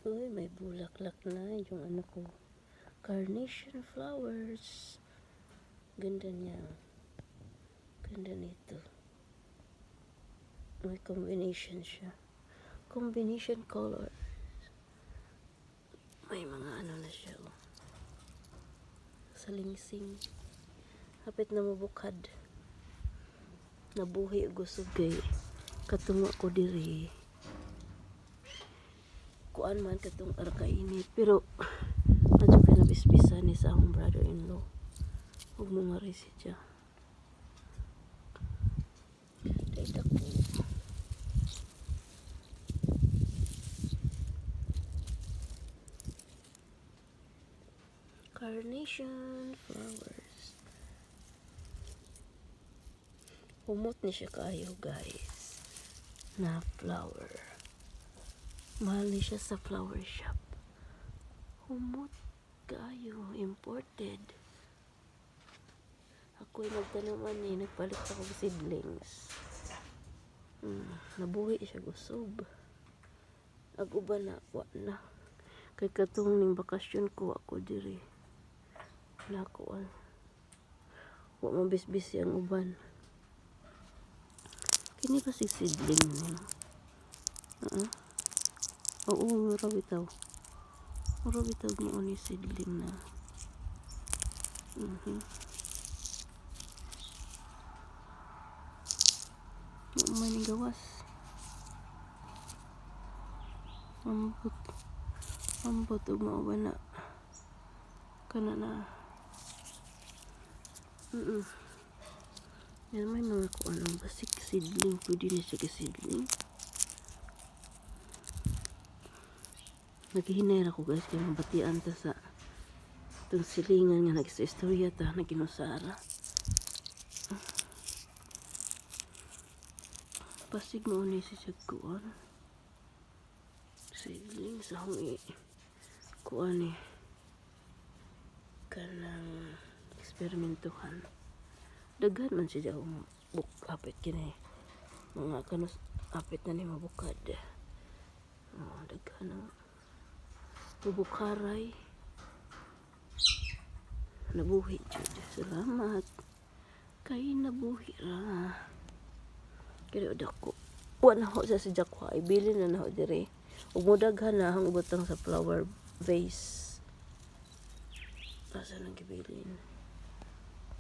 Uy, may bulaklak na yung ano ko. Carnation flowers. Ganda niya. Ganda nito. May combination siya. Combination color. May mga ano na siya. Oh. Salingsing. Hapit na mabukad. Nabuhi gusog kay katungo ko diri. Kuan man katong arkainit. Pero medyo ka nabisbisa ni sa akong brother-in-law. Huwag mo nga rin siya. Dahil ako. Carnation flowers. Humot ni siya kayo guys. Na flower. Mahal ni siya sa flower shop. Humot kayo. Imported. Ako'y nagtanaman eh. Nagpalit ako ng seedlings. Nabuhi siya gusob. Aguba na. Wa na. Kay katong ning bakasyon ko ako diri. Wala ko. Wa mabisbis yung uban. Kini ba si seedling niya? Oo, mura bitaw. Mura bitaw mo ni seedling na. May gawas. Ambot ug mao na. Kana na. Yan may mga kuan ang basic seedling. Pwede na siya ka-seedling. Naghihinayra ko guys kaya mabatian ta sa itong silingan nga nag-istorya ta na kinusara. Pasig mo ni si kuan. Seedling sa akong kuan eh. Kanang eksperimentuhan. Daghan man siya akong apit kini. Mga kanus apit na ni mabukad. Daghan na. Bubukaray. Nabuhi jud. Salamat. Kay nabuhi ra. Kaya dako. Wa na ho sa jakwa. Ibili na ho dire. Ug mudaghan na ang butang sa flower vase. Asa nang gibilin?